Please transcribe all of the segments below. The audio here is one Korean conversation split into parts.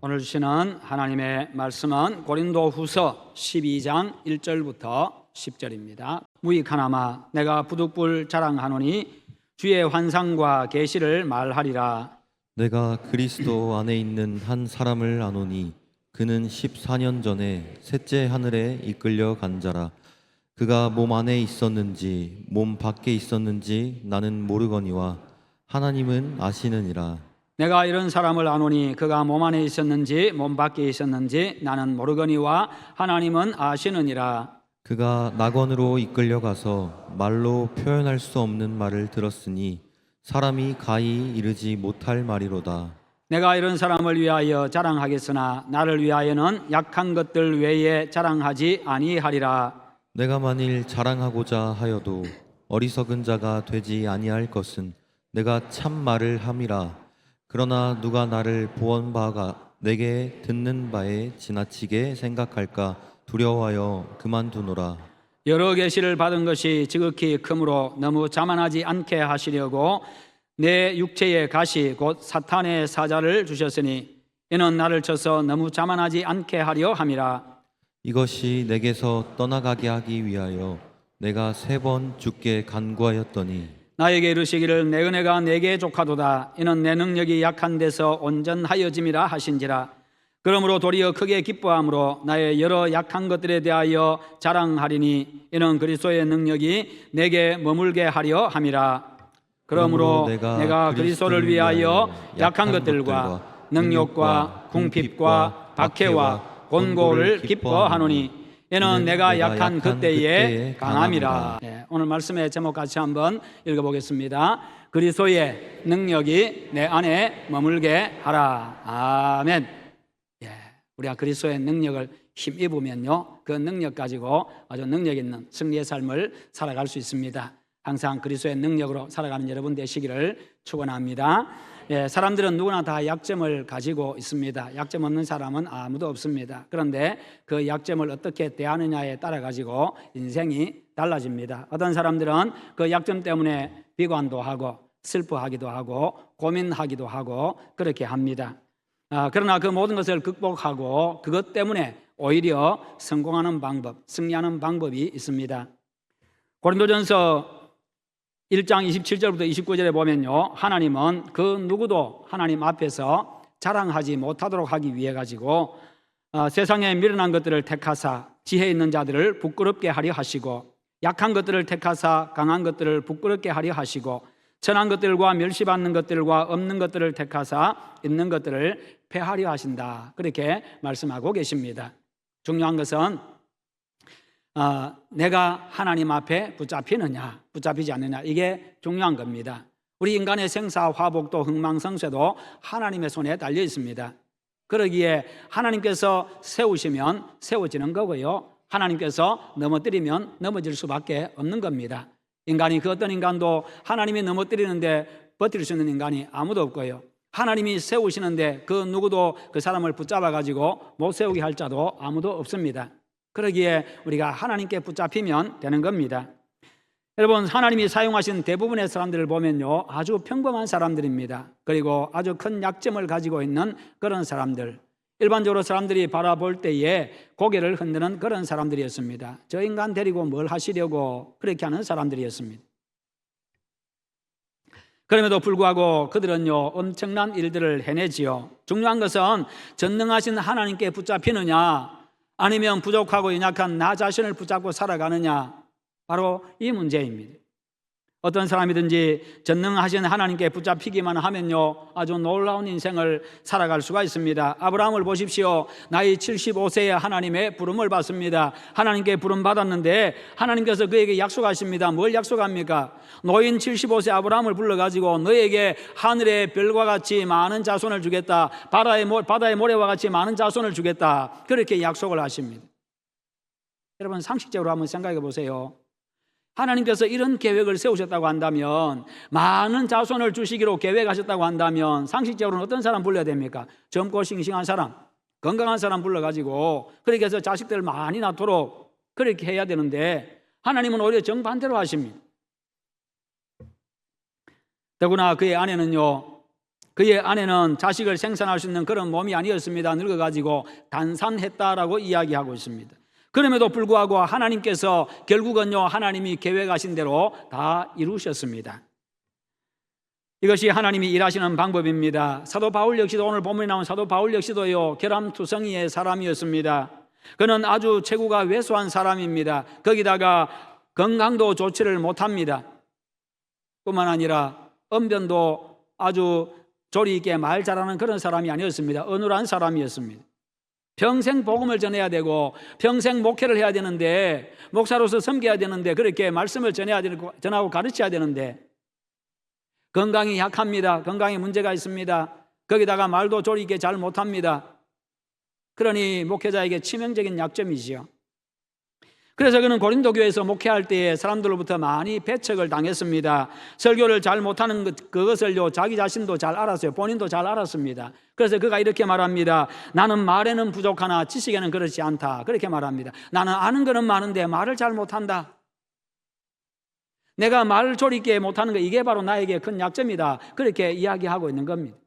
오늘 주시는 하나님의 말씀은 고린도후서 12장 1절부터 10절입니다. 무익하나마 내가 부득불 자랑하노니 주의 환상과 계시를 말하리라. 내가 그리스도 안에 있는 한 사람을 아노니 그는 14년 전에 셋째 하늘에 이끌려 간 자라. 그가 몸 안에 있었는지 몸 밖에 있었는지 나는 모르거니와 하나님은 아시느니라. 내가 이런 사람을 아노니 그가 몸 안에 있었는지 몸 밖에 있었는지 나는 모르거니와 하나님은 아시느니라. 그가 낙원으로 이끌려가서 말로 표현할 수 없는 말을 들었으니 사람이 가히 이르지 못할 말이로다. 내가 이런 사람을 위하여 자랑하겠으나 나를 위하여는 약한 것들 외에 자랑하지 아니하리라. 내가 만일 자랑하고자 하여도 어리석은 자가 되지 아니할 것은 내가 참 말을 함이라. 그러나 누가 나를 보언 바가 내게 듣는 바에 지나치게 생각할까 두려워하여 그만두노라. 여러 계시를 받은 것이 지극히 크므로 너무 자만하지 않게 하시려고 내 육체의 가시 곧 사탄의 사자를 주셨으니 이는 나를 쳐서 너무 자만하지 않게 하려 함이라. 이것이 내게서 떠나가게 하기 위하여 내가 3번 주께 간구하였더니 나에게 이르시기를 내 은혜가 내게 족하도다. 이는 내 능력이 약한 데서 온전하여짐이라 하신지라. 그러므로 도리어 크게 기뻐함으로 나의 여러 약한 것들에 대하여 자랑하리니 이는 그리스도의 능력이 내게 머물게 하려 함이라. 그러므로 내가 그리스도를 위하여 약한 것들과 능욕과 궁핍과 박해와 곤고를 기뻐하노니 이는 내가 약한 그때에 강함이라. 오늘 말씀의 제목 같이 한번 읽어보겠습니다. 그리스도의 능력이 내 안에 머물게 하라. 아멘. 우리가 그리스도의 능력을 힘입으면요, 그 능력 가지고 아주 능력 있는 승리의 삶을 살아갈 수 있습니다. 항상 그리스도의 능력으로 살아가는 여러분 되시기를 축원합니다. 사람들은 누구나 다 약점을 가지고 있습니다. 약점 없는 사람은 아무도 없습니다. 그런데 그 약점을 어떻게 대하느냐에 따라 가지고 인생이 달라집니다. 어떤 사람들은 그 약점 때문에 비관도 하고 슬퍼하기도 하고 고민하기도 하고 그렇게 합니다. 그러나 그 모든 것을 극복하고 그것 때문에 오히려 성공하는 방법, 승리하는 방법이 있습니다. 고린도전서 1장 27절부터 29절에 보면요, 하나님은 그 누구도 하나님 앞에서 자랑하지 못하도록 하기 위해 가지고 세상에 미련한 것들을 택하사 지혜 있는 자들을 부끄럽게 하려 하시고 약한 것들을 택하사 강한 것들을 부끄럽게 하려 하시고 천한 것들과 멸시받는 것들과 없는 것들을 택하사 있는 것들을 폐하려 하신다. 그렇게 말씀하고 계십니다. 중요한 것은 내가 하나님 앞에 붙잡히느냐 붙잡히지 않느냐, 이게 중요한 겁니다. 우리 인간의 생사 화복도 흥망성쇠도 하나님의 손에 달려 있습니다. 그러기에 하나님께서 세우시면 세워지는 거고요, 하나님께서 넘어뜨리면 넘어질 수밖에 없는 겁니다. 인간이 그 어떤 인간도 하나님이 넘어뜨리는데 버틸 수 있는 인간이 아무도 없고요, 하나님이 세우시는데 그 누구도 그 사람을 붙잡아 가지고 못 세우게 할 자도 아무도 없습니다. 그러기에 우리가 하나님께 붙잡히면 되는 겁니다. 여러분, 하나님이 사용하신 대부분의 사람들을 보면요, 아주 평범한 사람들입니다. 그리고 아주 큰 약점을 가지고 있는 그런 사람들, 일반적으로 사람들이 바라볼 때에 고개를 흔드는 그런 사람들이었습니다. 저 인간 데리고 뭘 하시려고 그렇게 하는 사람들이었습니다. 그럼에도 불구하고 그들은요, 엄청난 일들을 해내지요. 중요한 것은 전능하신 하나님께 붙잡히느냐 아니면 부족하고 연약한 나 자신을 붙잡고 살아가느냐, 바로 이 문제입니다. 어떤 사람이든지 전능하신 하나님께 붙잡히기만 하면요, 아주 놀라운 인생을 살아갈 수가 있습니다. 아브라함을 보십시오. 나이 75세에 하나님의 부름을 받습니다. 하나님께 부름 받았는데 하나님께서 그에게 약속하십니다. 뭘 약속합니까? 노인 75세 아브라함을 불러가지고 너에게 하늘의 별과 같이 많은 자손을 주겠다, 바다의 모래와 같이 많은 자손을 주겠다, 그렇게 약속을 하십니다. 여러분, 상식적으로 한번 생각해 보세요. 하나님께서 이런 계획을 세우셨다고 한다면, 많은 자손을 주시기로 계획하셨다고 한다면 상식적으로는 어떤 사람 불러야 됩니까? 젊고 싱싱한 사람, 건강한 사람 불러가지고 그렇게 해서 자식들 많이 낳도록 그렇게 해야 되는데 하나님은 오히려 정반대로 하십니다. 더구나 그의 아내는요, 그의 아내는 자식을 생산할 수 있는 그런 몸이 아니었습니다. 늙어가지고 단산했다라고 이야기하고 있습니다. 그럼에도 불구하고 하나님께서 결국은요, 하나님이 계획하신 대로 다 이루셨습니다. 이것이 하나님이 일하시는 방법입니다. 사도 바울 역시도, 오늘 본문에 나온 사도 바울 역시도요, 결함투성이의 사람이었습니다. 그는 아주 체구가 왜소한 사람입니다. 거기다가 건강도 좋지를 못합니다. 뿐만 아니라 언변도 아주 조리 있게 말 잘하는 그런 사람이 아니었습니다. 어눌한 사람이었습니다. 평생 복음을 전해야 되고 평생 목회를 해야 되는데, 목사로서 섬겨야 되는데, 그렇게 말씀을 전하고 가르쳐야 되는데 건강이 약합니다. 건강에 문제가 있습니다. 거기다가 말도 조리 있게 잘 못합니다. 그러니 목회자에게 치명적인 약점이지요. 그래서 그는 고린도 교회에서 목회할 때에 사람들로부터 많이 배척을 당했습니다. 설교를 잘 못하는 그것을요, 자기 자신도 잘 알았어요. 본인도 잘 알았습니다. 그래서 그가 이렇게 말합니다. 나는 말에는 부족하나 지식에는 그렇지 않다. 그렇게 말합니다. 나는 아는 거는 많은데 말을 잘 못한다. 내가 말을 조리 있게 못하는 거, 이게 바로 나에게 큰 약점이다. 그렇게 이야기하고 있는 겁니다.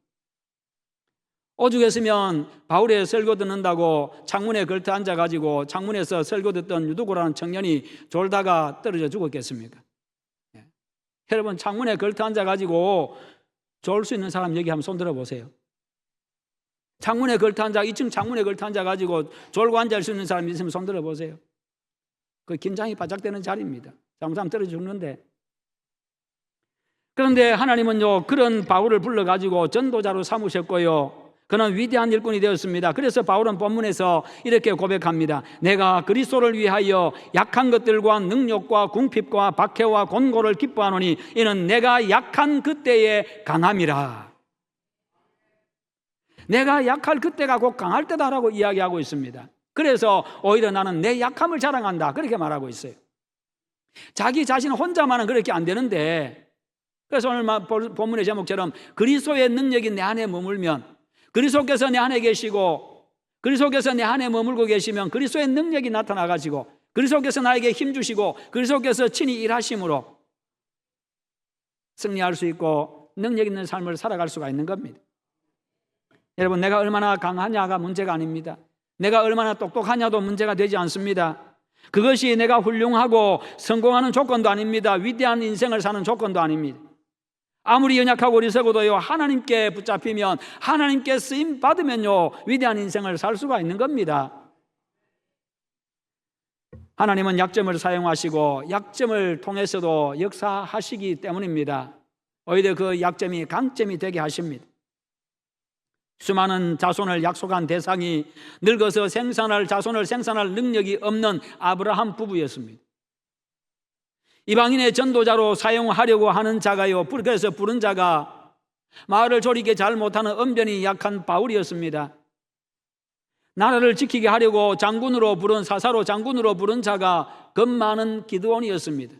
오죽했으면 바울의 설교 듣는다고 창문에 걸터 앉아가지고 창문에서 설교 듣던 유두고라는 청년이 졸다가 떨어져 죽었겠습니까? 여러분, 창문에 걸터 앉아가지고 졸 수 있는 사람 여기 한번 손 들어보세요. 창문에 걸터 앉아, 2층 창문에 걸터 앉아가지고 졸고 앉을 수 있는 사람 있으면 손 들어보세요. 그 긴장이 바짝 되는 자리입니다. 잘못하면 사람 떨어져 죽는데. 그런데 하나님은요, 그런 바울을 불러가지고 전도자로 삼으셨고요, 그는 위대한 일꾼이 되었습니다. 그래서 바울은 본문에서 이렇게 고백합니다. 내가 그리스도를 위하여 약한 것들과 능력과 궁핍과 박해와 곤고를 기뻐하노니 이는 내가 약한 그때에 강함이라. 내가 약할 그때가 곧 강할 때다라고 이야기하고 있습니다. 그래서 오히려 나는 내 약함을 자랑한다, 그렇게 말하고 있어요. 자기 자신 혼자만은 그렇게 안 되는데, 그래서 오늘 본문의 제목처럼 그리스도의 능력이 내 안에 머물면, 그리스도께서 내 안에 계시고 그리스도께서 내 안에 머물고 계시면 그리스도의 능력이 나타나가지고 그리스도께서 나에게 힘주시고 그리스도께서 친히 일하심으로 승리할 수 있고 능력 있는 삶을 살아갈 수가 있는 겁니다. 여러분, 내가 얼마나 강하냐가 문제가 아닙니다. 내가 얼마나 똑똑하냐도 문제가 되지 않습니다. 그것이 내가 훌륭하고 성공하는 조건도 아닙니다. 위대한 인생을 사는 조건도 아닙니다. 아무리 연약하고 어리석어도요, 하나님께 붙잡히면, 하나님께 쓰임 받으면요, 위대한 인생을 살 수가 있는 겁니다. 하나님은 약점을 사용하시고 약점을 통해서도 역사하시기 때문입니다. 오히려 그 약점이 강점이 되게 하십니다. 수많은 자손을 약속한 대상이 늙어서 자손을 생산할 능력이 없는 아브라함 부부였습니다. 이방인의 전도자로 사용하려고 하는 자가요, 그래서 부른 자가 말을 조리게 잘 못하는 언변이 약한 바울이었습니다. 나라를 지키게 하려고 사사로 장군으로 부른 자가 겁 많은 기드온이었습니다.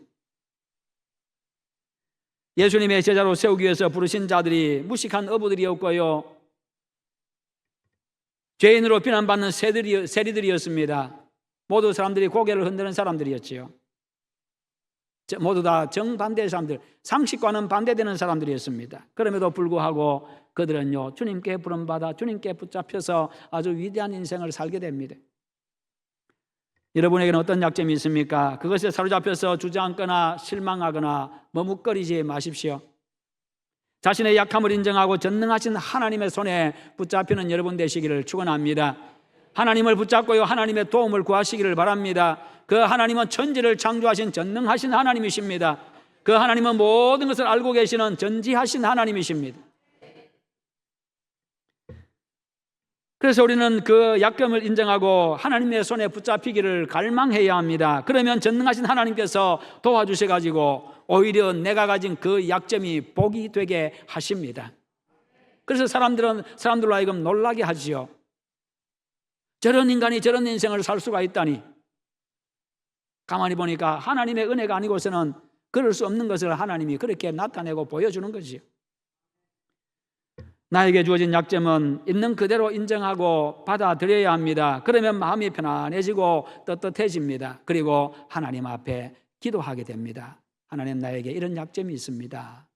예수님의 제자로 세우기 위해서 부르신 자들이 무식한 어부들이었고요, 죄인으로 비난받는 세리들이었습니다. 모두 사람들이 고개를 흔드는 사람들이었지요. 모두 다 정반대의 사람들, 상식과는 반대되는 사람들이었습니다. 그럼에도 불구하고 그들은요, 주님께 부름받아 주님께 붙잡혀서 아주 위대한 인생을 살게 됩니다. 여러분에게는 어떤 약점이 있습니까? 그것에 사로잡혀서 주저앉거나 실망하거나 머뭇거리지 마십시오. 자신의 약함을 인정하고 전능하신 하나님의 손에 붙잡히는 여러분 되시기를 축원합니다. 하나님을 붙잡고요, 하나님의 도움을 구하시기를 바랍니다. 그 하나님은 천지를 창조하신 전능하신 하나님이십니다. 그 하나님은 모든 것을 알고 계시는 전지하신 하나님이십니다. 그래서 우리는 그 약점을 인정하고 하나님의 손에 붙잡히기를 갈망해야 합니다. 그러면 전능하신 하나님께서 도와주셔가지고 오히려 내가 가진 그 약점이 복이 되게 하십니다. 그래서 사람들로 하여금 놀라게 하지요. 저런 인간이 저런 인생을 살 수가 있다니. 가만히 보니까 하나님의 은혜가 아니고서는 그럴 수 없는 것을 하나님이 그렇게 나타내고 보여주는 거지요. 나에게 주어진 약점은 있는 그대로 인정하고 받아들여야 합니다. 그러면 마음이 편안해지고 떳떳해집니다. 그리고 하나님 앞에 기도하게 됩니다. 하나님, 나에게 이런 약점이 있습니다.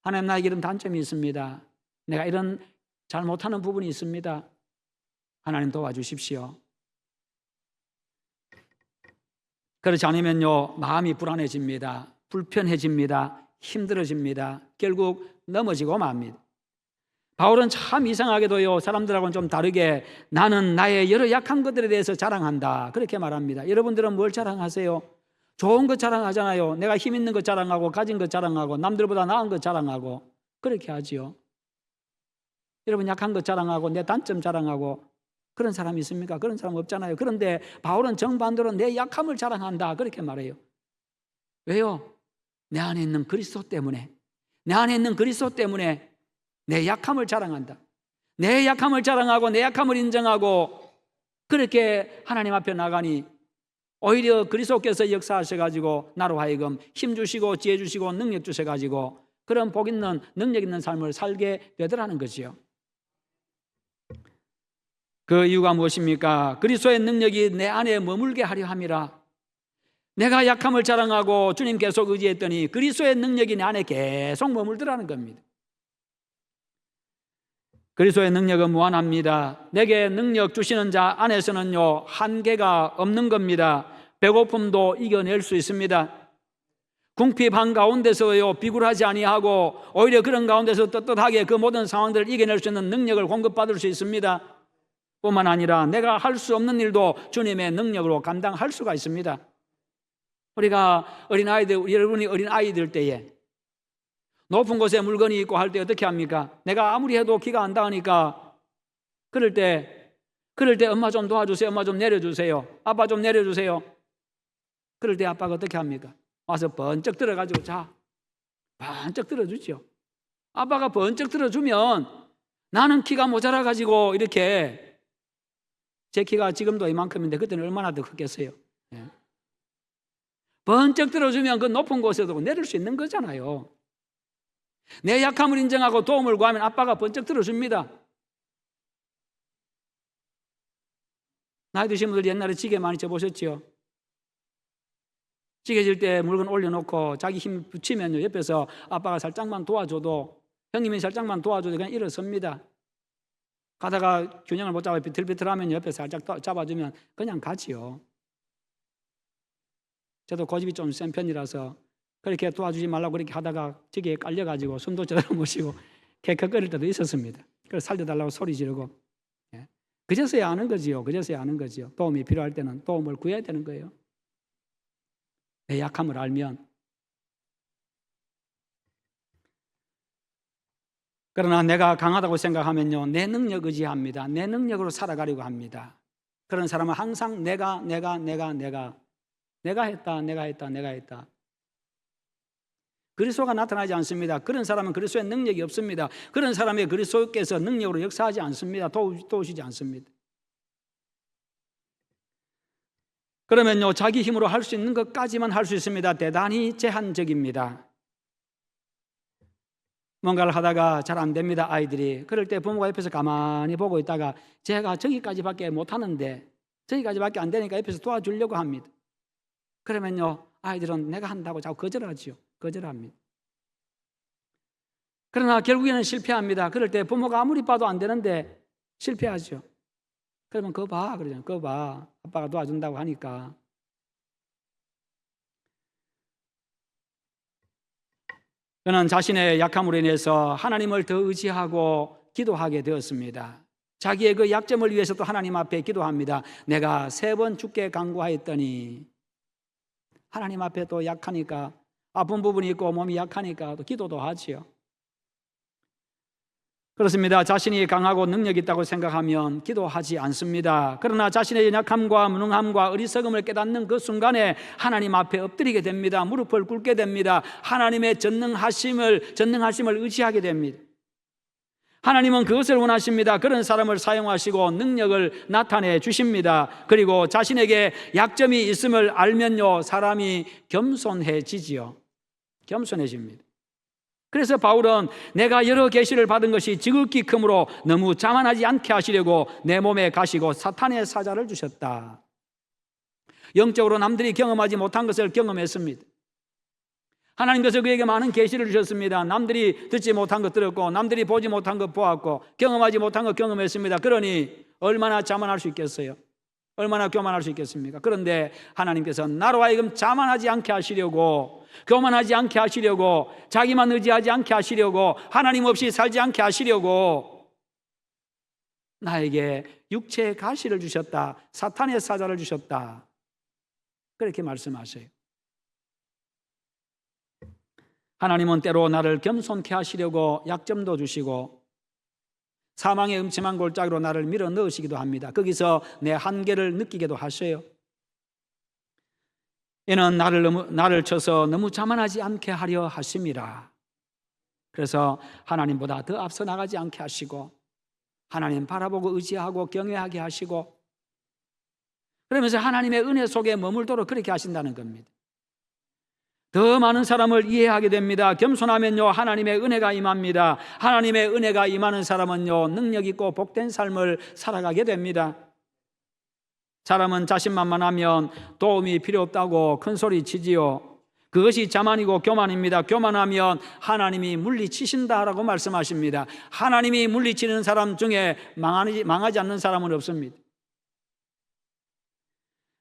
하나님, 나에게 이런 단점이 있습니다. 내가 이런 잘 못하는 부분이 있습니다. 하나님 도와주십시오. 그렇지 않으면요, 마음이 불안해집니다. 불편해집니다. 힘들어집니다. 결국 넘어지고 맙니다. 바울은 참 이상하게도요, 사람들하고는 좀 다르게 나는 나의 여러 약한 것들에 대해서 자랑한다, 그렇게 말합니다. 여러분들은 뭘 자랑하세요? 좋은 것 자랑하잖아요. 내가 힘 있는 것 자랑하고, 가진 것 자랑하고, 남들보다 나은 것 자랑하고, 그렇게 하지요. 여러분 약한 것 자랑하고 내 단점 자랑하고 그런 사람이 있습니까? 그런 사람 없잖아요. 그런데 바울은 정반대로 내 약함을 자랑한다, 그렇게 말해요. 왜요? 내 안에 있는 그리스도 때문에, 내 안에 있는 그리스도 때문에 내 약함을 자랑한다. 내 약함을 자랑하고 내 약함을 인정하고 그렇게 하나님 앞에 나가니 오히려 그리스도께서 역사하셔가지고 나로 하여금 힘 주시고 지혜 주시고 능력 주셔가지고 그런 복 있는 능력 있는 삶을 살게 되더라는 거지요. 그 이유가 무엇입니까? 그리스도의 능력이 내 안에 머물게 하려 함이라. 내가 약함을 자랑하고 주님 계속 의지했더니 그리스도의 능력이 내 안에 계속 머물더라는 겁니다. 그리스도의 능력은 무한합니다. 내게 능력 주시는 자 안에서는요, 한계가 없는 겁니다. 배고픔도 이겨낼 수 있습니다. 궁핍 한가운데서요 비굴하지 아니하고 오히려 그런 가운데서 떳떳하게 그 모든 상황들을 이겨낼 수 있는 능력을 공급받을 수 있습니다. 뿐만 아니라 내가 할 수 없는 일도 주님의 능력으로 감당할 수가 있습니다. 우리가 여러분이 어린아이들 때에 높은 곳에 물건이 있고 할 때 어떻게 합니까? 내가 아무리 해도 기가 안 닿으니까 그럴 때 엄마 좀 도와주세요, 엄마 좀 내려주세요, 아빠 좀 내려주세요. 그럴 때 아빠가 어떻게 합니까? 와서 번쩍 들어가지고 자, 번쩍 들어주죠. 아빠가 번쩍 들어주면 나는 키가 모자라가지고 이렇게, 제 키가 지금도 이만큼인데 그때는 얼마나 더 컸겠어요. 번쩍 들어주면 그 높은 곳에도 내릴 수 있는 거잖아요. 내 약함을 인정하고 도움을 구하면 아빠가 번쩍 들어줍니다. 나이 드신 분들 옛날에 지게 많이 져보셨죠? 지게 질 때 물건 올려놓고 자기 힘 붙이면요, 옆에서 아빠가 살짝만 도와줘도, 형님이 살짝만 도와줘도 그냥 일어섭니다. 가다가 균형을 못 잡아 비틀비틀하면 옆에 살짝 잡아주면 그냥 가지요. 저도 고집이 좀 센 편이라서 그렇게 도와주지 말라고 그렇게 하다가 지게에 깔려가지고 숨도 제대로 못 쉬고 캑캑거릴 때도 있었습니다. 그래서 살려달라고 소리 지르고. 그제서야 아는 거지요. 그제서야 아는 거지요. 도움이 필요할 때는 도움을 구해야 되는 거예요. 내 약함을 알면. 그러나 내가 강하다고 생각하면요, 내 능력 의지합니다. 내 능력으로 살아가려고 합니다. 그런 사람은 항상 내가 했다. 그리스도가 나타나지 않습니다. 그런 사람은 그리스도의 능력이 없습니다. 그런 사람의 그리스도께서 능력으로 역사하지 않습니다. 도우시지 않습니다. 그러면요, 자기 힘으로 할 수 있는 것까지만 할 수 있습니다. 대단히 제한적입니다. 뭔가를 하다가 잘 안 됩니다, 아이들이. 그럴 때 부모가 옆에서 가만히 보고 있다가 제가 저기까지밖에 못하는데 저기까지밖에 안 되니까 옆에서 도와주려고 합니다. 그러면요, 아이들은 내가 한다고 자꾸 거절하지요. 거절합니다. 그러나 결국에는 실패합니다. 그럴 때 부모가 아무리 봐도 안 되는데 실패하죠. 그러면 그거 봐, 그러잖아요. 그거 봐, 아빠가 도와준다고 하니까. 그는 자신의 약함으로 인해서 하나님을 더 의지하고 기도하게 되었습니다. 자기의 그 약점을 위해서도 하나님 앞에 기도합니다. 내가 3번 주께 간구하였더니, 하나님 앞에 또 약하니까, 아픈 부분이 있고 몸이 약하니까 또 기도도 하지요. 그렇습니다. 자신이 강하고 능력이 있다고 생각하면 기도하지 않습니다. 그러나 자신의 연약함과 무능함과 어리석음을 깨닫는 그 순간에 하나님 앞에 엎드리게 됩니다. 무릎을 꿇게 됩니다. 하나님의 전능하심을 의지하게 됩니다. 하나님은 그것을 원하십니다. 그런 사람을 사용하시고 능력을 나타내 주십니다. 그리고 자신에게 약점이 있음을 알면요, 사람이 겸손해지지요. 겸손해집니다. 그래서 바울은 내가 여러 계시를 받은 것이 지극히 크므로 너무 자만하지 않게 하시려고 내 몸에 가시고 사탄의 사자를 주셨다. 영적으로 남들이 경험하지 못한 것을 경험했습니다. 하나님께서 그에게 많은 계시를 주셨습니다. 남들이 듣지 못한 것 들었고, 남들이 보지 못한 것 보았고, 경험하지 못한 것 경험했습니다. 그러니 얼마나 자만할 수 있겠어요? 얼마나 교만할 수 있겠습니까? 그런데 하나님께서 나로 하여금 자만하지 않게 하시려고, 교만하지 않게 하시려고, 자기만 의지하지 않게 하시려고, 하나님 없이 살지 않게 하시려고 나에게 육체의 가시를 주셨다, 사탄의 사자를 주셨다, 그렇게 말씀하세요. 하나님은 때로 나를 겸손케 하시려고 약점도 주시고 사망의 음침한 골짜기로 나를 밀어 넣으시기도 합니다. 거기서 내 한계를 느끼게도 하셔요. 이는 나를 쳐서 너무 자만하지 않게 하려 하심이라. 그래서 하나님보다 더 앞서 나가지 않게 하시고, 하나님 바라보고 의지하고 경외하게 하시고, 그러면서 하나님의 은혜 속에 머물도록 그렇게 하신다는 겁니다. 더 많은 사람을 이해하게 됩니다. 겸손하면요, 하나님의 은혜가 임합니다. 하나님의 은혜가 임하는 사람은요, 능력 있고 복된 삶을 살아가게 됩니다. 사람은 자신만만하면 도움이 필요 없다고 큰 소리 치지요. 그것이 자만이고 교만입니다. 교만하면 하나님이 물리치신다라고 말씀하십니다. 하나님이 물리치는 사람 중에 망하지 않는 사람은 없습니다.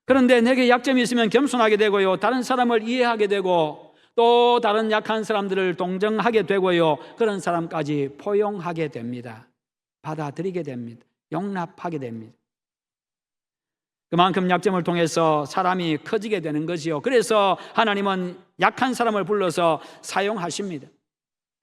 그런데 내게 약점이 있으면 겸손하게 되고요, 다른 사람을 이해하게 되고, 또 다른 약한 사람들을 동정하게 되고요, 그런 사람까지 포용하게 됩니다. 받아들이게 됩니다. 용납하게 됩니다. 그만큼 약점을 통해서 사람이 커지게 되는 것이요, 그래서 하나님은 약한 사람을 불러서 사용하십니다.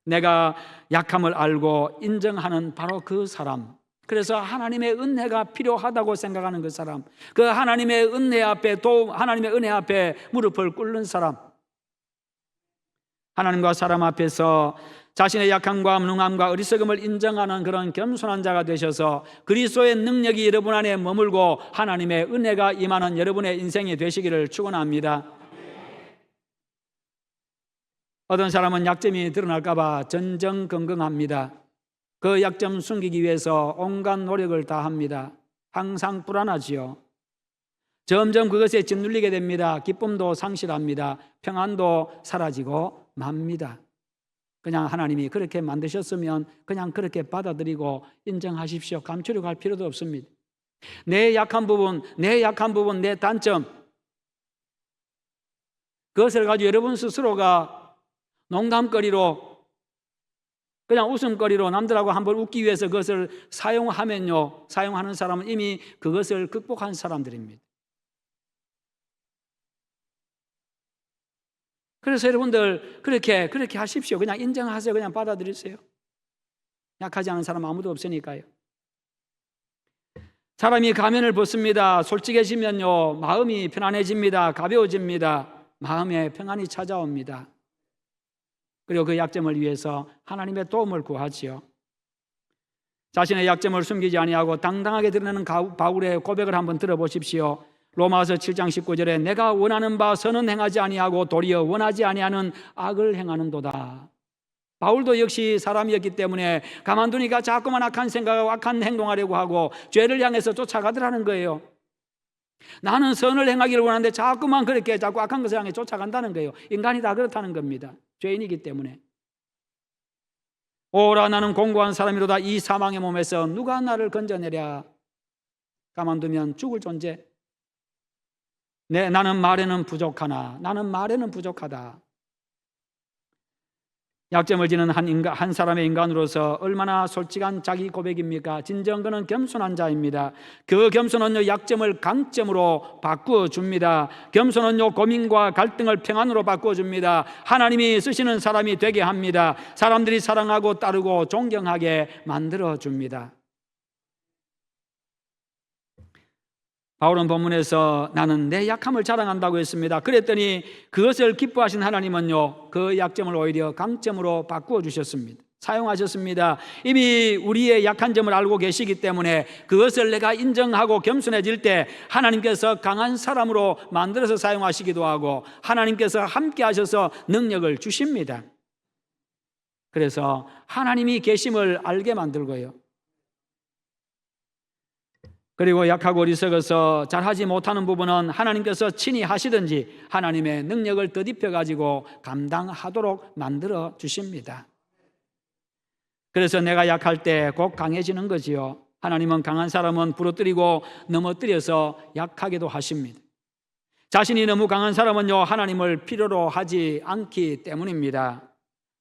내가 약함을 알고 인정하는 바로 그 사람, 그래서 하나님의 은혜가 필요하다고 생각하는 그 사람, 그 하나님의 은혜 앞에 하나님의 은혜 앞에 무릎을 꿇는 사람, 하나님과 사람 앞에서 자신의 약함과 무능함과 어리석음을 인정하는 그런 겸손한 자가 되셔서 그리스도의 능력이 여러분 안에 머물고 하나님의 은혜가 임하는 여러분의 인생이 되시기를 축원합니다. 어떤 사람은 약점이 드러날까 봐 전전긍긍합니다. 그 약점 숨기기 위해서 온갖 노력을 다합니다. 항상 불안하지요. 점점 그것에 짓눌리게 됩니다. 기쁨도 상실합니다. 평안도 사라지고 맙니다. 그냥 하나님이 그렇게 만드셨으면 그냥 그렇게 받아들이고 인정하십시오. 감추려고 할 필요도 없습니다. 내 약한 부분, 내 단점, 그것을 가지고 여러분 스스로가 농담거리로, 그냥 웃음거리로 남들하고 한번 웃기 위해서 그것을 사용하면요, 사용하는 사람은 이미 그것을 극복한 사람들입니다. 그래서 여러분들 그렇게 하십시오. 그냥 인정하세요. 그냥 받아들이세요. 약하지 않은 사람 아무도 없으니까요. 사람이 가면을 벗습니다. 솔직해지면요, 마음이 편안해집니다. 가벼워집니다. 마음에 평안이 찾아옵니다. 그리고 그 약점을 위해서 하나님의 도움을 구하지요. 자신의 약점을 숨기지 아니하고 당당하게 드러내는 바울의 고백을 한번 들어보십시오. 로마서 7장 19절에 내가 원하는 바 선은 행하지 아니하고 도리어 원하지 아니하는 악을 행하는도다. 바울도 역시 사람이었기 때문에 가만두니까 자꾸만 악한 생각하고 악한 행동하려고 하고 죄를 향해서 쫓아가더라는 거예요. 나는 선을 행하기를 원하는데 자꾸 악한 것을 향해 쫓아간다는 거예요. 인간이 다 그렇다는 겁니다. 죄인이기 때문에. 오라 나는 공고한 사람이로다. 이 사망의 몸에서 누가 나를 건져내랴. 가만두면 죽을 존재. 나는 말에는 부족하나, 나는 말에는 부족하다. 약점을 지는 한 사람의 인간으로서 얼마나 솔직한 자기 고백입니까? 진정 그는 겸손한 자입니다. 그 겸손은요, 약점을 강점으로 바꾸어 줍니다. 겸손은요, 고민과 갈등을 평안으로 바꾸어 줍니다. 하나님이 쓰시는 사람이 되게 합니다. 사람들이 사랑하고 따르고 존경하게 만들어 줍니다. 바울은 본문에서 나는 내 약함을 자랑한다고 했습니다. 그랬더니 그것을 기뻐하신 하나님은요, 그 약점을 오히려 강점으로 바꾸어 주셨습니다. 사용하셨습니다. 이미 우리의 약한 점을 알고 계시기 때문에 그것을 내가 인정하고 겸손해질 때 하나님께서 강한 사람으로 만들어서 사용하시기도 하고 하나님께서 함께 하셔서 능력을 주십니다. 그래서 하나님이 계심을 알게 만들고요, 그리고 약하고 어리석어서 잘하지 못하는 부분은 하나님께서 친히 하시든지 하나님의 능력을 덧입혀 가지고 감당하도록 만들어 주십니다. 그래서 내가 약할 때 곧 강해지는 거지요. 하나님은 강한 사람은 부러뜨리고 넘어뜨려서 약하게도 하십니다. 자신이 너무 강한 사람은요, 하나님을 필요로 하지 않기 때문입니다.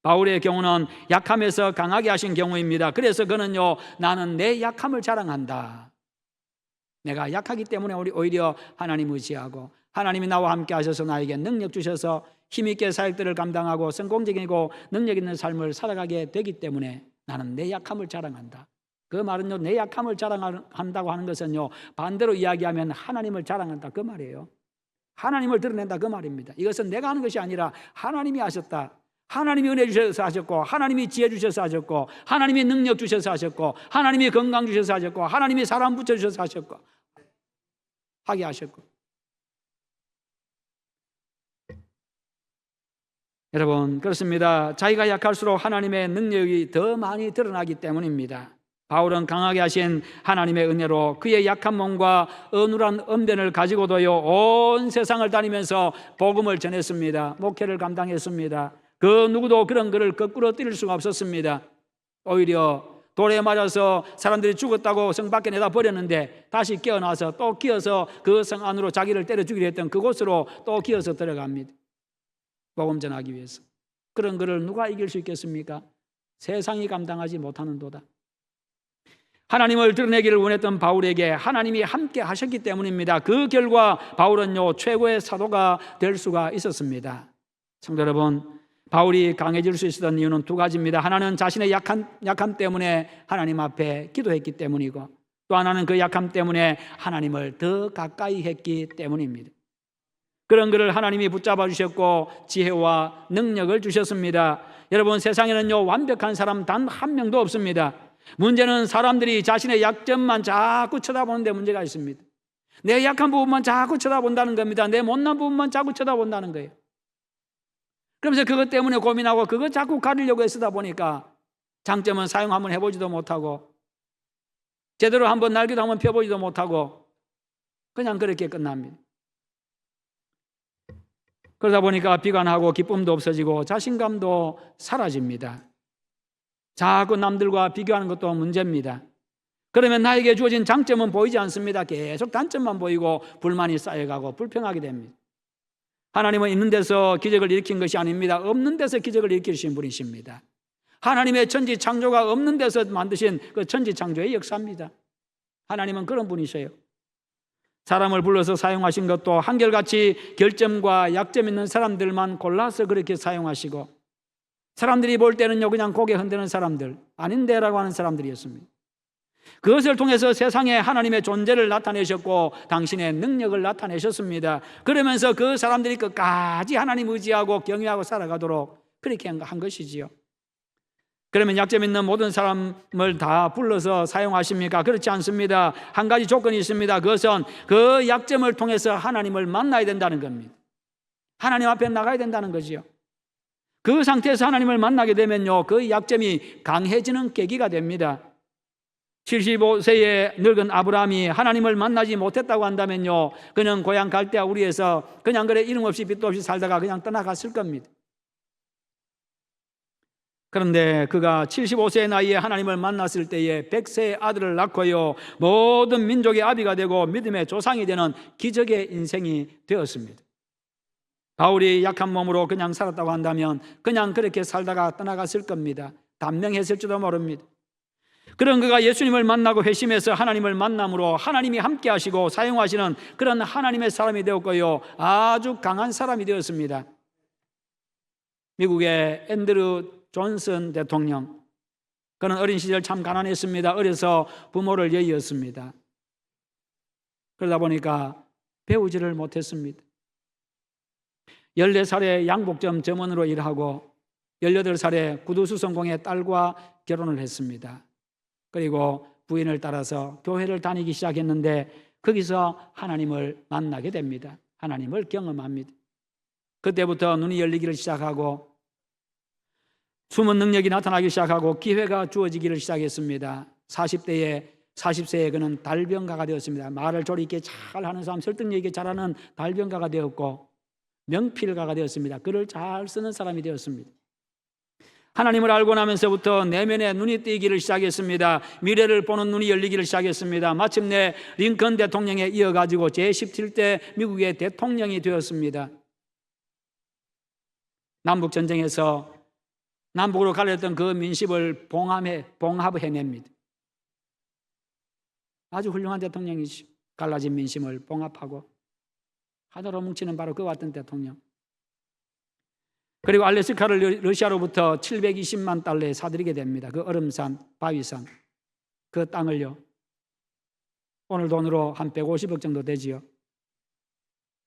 바울의 경우는 약함에서 강하게 하신 경우입니다. 그래서 그는요, 나는 내 약함을 자랑한다. 내가 약하기 때문에 오히려 하나님 의지하고 하나님이 나와 함께 하셔서 나에게 능력 주셔서 힘있게 사역들을 감당하고 성공적이고 능력 있는 삶을 살아가게 되기 때문에 나는 내 약함을 자랑한다. 그 말은요, 내 약함을 자랑한다고 하는 것은요, 반대로 이야기하면 하나님을 자랑한다 그 말이에요. 하나님을 드러낸다 그 말입니다. 이것은 내가 하는 것이 아니라 하나님이 하셨다. 하나님이 은혜 주셔서 하셨고, 하나님이 지혜 주셔서 하셨고, 하나님이 능력 주셔서 하셨고, 하나님이 건강 주셔서 하셨고, 하나님이 사람 붙여주셔서 하셨고, 하게 하셨고. 여러분, 그렇습니다. 자기가 약할수록 하나님의 능력이 더 많이 드러나기 때문입니다. 바울은 강하게 하신 하나님의 은혜로 그의 약한 몸과 어눌한 언변을 가지고도요, 온 세상을 다니면서 복음을 전했습니다. 목회를 감당했습니다. 그 누구도 그런 그를 거꾸로 때릴 수가 없었습니다. 오히려 돌에 맞아서 사람들이 죽었다고 성 밖에 내다 버렸는데 다시 깨어나서 또 기어서 그 성 안으로 자기를 때려 죽이려 했던 그곳으로 또 기어서 들어갑니다. 복음 전하기 위해서. 그런 그를 누가 이길 수 있겠습니까? 세상이 감당하지 못하는도다. 하나님을 드러내기를 원했던 바울에게 하나님이 함께 하셨기 때문입니다. 그 결과 바울은요, 최고의 사도가 될 수가 있었습니다. 성도 여러분, 바울이 강해질 수 있었던 이유는 두 가지입니다. 하나는 자신의 약함 때문에 하나님 앞에 기도했기 때문이고, 또 하나는 그 약함 때문에 하나님을 더 가까이 했기 때문입니다. 그런 그를 하나님이 붙잡아 주셨고 지혜와 능력을 주셨습니다. 여러분, 세상에는요, 완벽한 사람 단 한 명도 없습니다. 문제는 사람들이 자신의 약점만 자꾸 쳐다보는 데 문제가 있습니다. 내 약한 부분만 자꾸 쳐다본다는 겁니다. 내 못난 부분만 자꾸 쳐다본다는 거예요. 그러면서 그것 때문에 고민하고 그거 자꾸 가리려고 애쓰다 보니까 장점은 사용 한번 해보지도 못하고 제대로 한번 날개도 한번 펴보지도 못하고 그냥 그렇게 끝납니다. 그러다 보니까 비관하고 기쁨도 없어지고 자신감도 사라집니다. 자꾸 남들과 비교하는 것도 문제입니다. 그러면 나에게 주어진 장점은 보이지 않습니다. 계속 단점만 보이고 불만이 쌓여가고 불평하게 됩니다. 하나님은 있는 데서 기적을 일으킨 것이 아닙니다. 없는 데서 기적을 일으키신 분이십니다. 하나님의 천지 창조가 없는 데서 만드신 그 천지 창조의 역사입니다. 하나님은 그런 분이셔요. 사람을 불러서 사용하신 것도 한결같이 결점과 약점 있는 사람들만 골라서 그렇게 사용하시고, 사람들이 볼 때는요, 그냥 고개 흔드는 사람들, 아닌데라고 하는 사람들이었습니다. 그것을 통해서 세상에 하나님의 존재를 나타내셨고 당신의 능력을 나타내셨습니다. 그러면서 그 사람들이 끝까지 하나님 의지하고 경외하고 살아가도록 그렇게 한 것이지요. 그러면 약점 있는 모든 사람을 다 불러서 사용하십니까? 그렇지 않습니다. 한 가지 조건이 있습니다. 그것은 그 약점을 통해서 하나님을 만나야 된다는 겁니다. 하나님 앞에 나가야 된다는 거지요. 그 상태에서 하나님을 만나게 되면요, 그 약점이 강해지는 계기가 됩니다. 75세의 늙은 아브라함이 하나님을 만나지 못했다고 한다면요, 그는 고향 갈대아 우리에서 그냥 그래 이름 없이 빛도 없이 살다가 그냥 떠나갔을 겁니다. 그런데 그가 75세의 나이에 하나님을 만났을 때에 100세의 아들을 낳고요, 모든 민족의 아비가 되고 믿음의 조상이 되는 기적의 인생이 되었습니다. 바울이 약한 몸으로 그냥 살았다고 한다면 그냥 그렇게 살다가 떠나갔을 겁니다. 단명했을지도 모릅니다. 그런 그가 예수님을 만나고 회심해서 하나님을 만남으로 하나님이 함께 하시고 사용하시는 그런 하나님의 사람이 되었고요, 아주 강한 사람이 되었습니다. 미국의 앤드루 존슨 대통령, 그는 어린 시절 참 가난했습니다. 어려서 부모를 예의었습니다. 그러다 보니까 배우지를 못했습니다. 14살에 양복점 점원으로 일하고 18살에 구두수선공의 딸과 결혼을 했습니다. 그리고 부인을 따라서 교회를 다니기 시작했는데 거기서 하나님을 만나게 됩니다. 하나님을 경험합니다. 그때부터 눈이 열리기를 시작하고 숨은 능력이 나타나기 시작하고 기회가 주어지기를 시작했습니다. 40대에 40세에 그는 달변가가 되었습니다. 말을 조리 있게 잘 하는 사람, 설득력 있게 잘하는 달변가가 되었고 명필가가 되었습니다. 글을 잘 쓰는 사람이 되었습니다. 하나님을 알고 나면서부터 내면에 눈이 뜨이기를 시작했습니다. 미래를 보는 눈이 열리기를 시작했습니다. 마침내 링컨 대통령에 이어가지고 제17대 미국의 대통령이 되었습니다. 남북전쟁에서 남북으로 갈렸던 그 민심을 봉합해냅니다. 아주 훌륭한 대통령이죠. 갈라진 민심을 봉합하고 하나로 뭉치는 바로 그와 같은 대통령. 그리고 알래스카를 러시아로부터 720만 달러에 사들이게 됩니다. 그 얼음산, 바위산, 그 땅을요. 오늘 돈으로 한 150억 정도 되지요.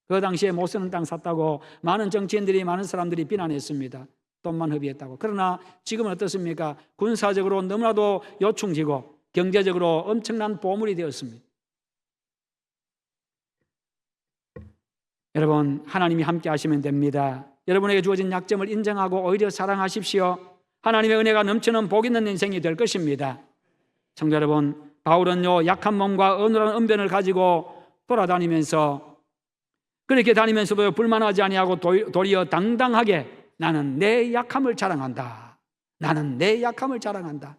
그 당시에 못 쓰는 땅 샀다고 많은 정치인들이, 많은 사람들이 비난했습니다. 돈만 허비했다고. 그러나 지금은 어떻습니까? 군사적으로 너무나도 요충지고 경제적으로 엄청난 보물이 되었습니다. 여러분, 하나님이 함께 하시면 됩니다. 여러분에게 주어진 약점을 인정하고 오히려 사랑하십시오. 하나님의 은혜가 넘치는 복 있는 인생이 될 것입니다. 성도 여러분, 바울은요, 약한 몸과 어눌한 언변을 가지고 돌아다니면서 그렇게 다니면서도 불만하지 아니하고 도리어 당당하게 나는 내 약함을 자랑한다. 나는 내 약함을 자랑한다.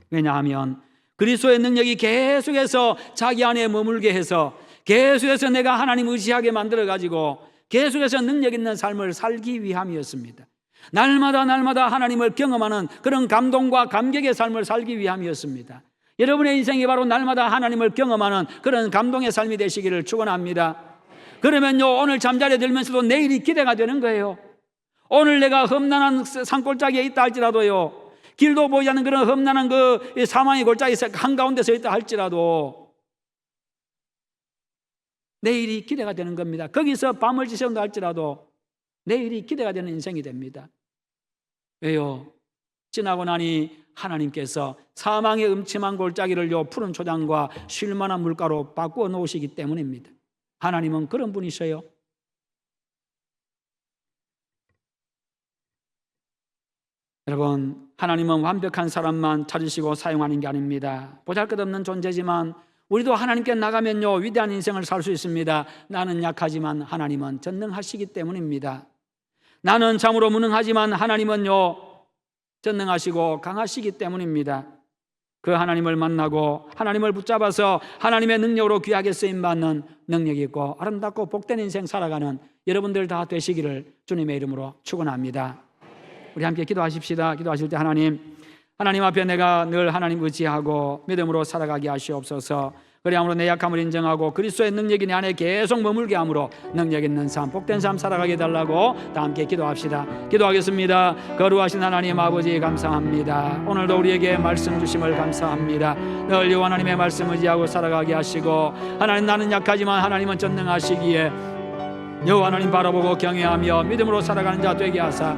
왜냐하면 그리스도의 능력이 계속해서 자기 안에 머물게 해서 계속해서 내가 하나님 의지하게 만들어가지고 계속해서 능력 있는 삶을 살기 위함이었습니다. 날마다 하나님을 경험하는 그런 감동과 감격의 삶을 살기 위함이었습니다. 여러분의 인생이 바로 날마다 하나님을 경험하는 그런 감동의 삶이 되시기를 축원합니다. 그러면요, 오늘 잠자리에 들면서도 내일이 기대가 되는 거예요. 오늘 내가 험난한 산골짜기에 있다 할지라도요, 길도 보이지 않는 그런 험난한 그 사망의 골짜기 한가운데 서 있다 할지라도 내일이 기대가 되는 겁니다. 거기서 밤을 지새운다 할지라도 내일이 기대가 되는 인생이 됩니다. 왜요? 지나고 나니 하나님께서 사망의 음침한 골짜기를요, 푸른 초장과 쉴만한 물가로 바꾸어 놓으시기 때문입니다. 하나님은 그런 분이셔요. 여러분, 하나님은 완벽한 사람만 찾으시고 사용하는 게 아닙니다. 보잘것없는 존재지만 우리도 하나님께 나가면요, 위대한 인생을 살 수 있습니다. 나는 약하지만 하나님은 전능하시기 때문입니다. 나는 참으로 무능하지만 하나님은요, 전능하시고 강하시기 때문입니다. 그 하나님을 만나고 하나님을 붙잡아서 하나님의 능력으로 귀하게 쓰임받는 능력 있고 아름답고 복된 인생 살아가는 여러분들 다 되시기를 주님의 이름으로 축원합니다. 우리 함께 기도하십시다. 기도하실 때 하나님 앞에 내가 늘 하나님 의지하고 믿음으로 살아가게 하시옵소서. 그리함으로 내 약함을 인정하고 그리스도의 능력이 내 안에 계속 머물게 함으로 능력 있는 삶, 복된 삶 살아가게 달라고 다 함께 기도합시다. 기도하겠습니다. 거룩하신 하나님 아버지 감사합니다. 오늘도 우리에게 말씀 주심을 감사합니다. 늘 여호와 하나님의 말씀 의지하고 살아가게 하시고 하나님, 나는 약하지만 하나님은 전능하시기에 여호와 하나님 바라보고 경외하며 믿음으로 살아가는 자 되게 하사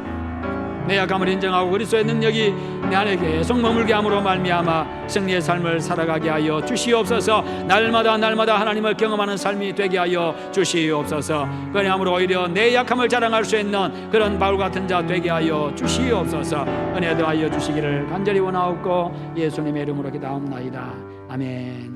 내 약함을 인정하고 그리스도의 능력이 내 안에 계속 머물게 함으로 말미암아 승리의 삶을 살아가게 하여 주시옵소서. 날마다 하나님을 경험하는 삶이 되게 하여 주시옵소서. 그러므로 오히려 내 약함을 자랑할 수 있는 그런 바울 같은 자 되게 하여 주시옵소서. 은혜 더하여 주시기를 간절히 원하옵고 예수님의 이름으로 기도하옵나이다. 아멘.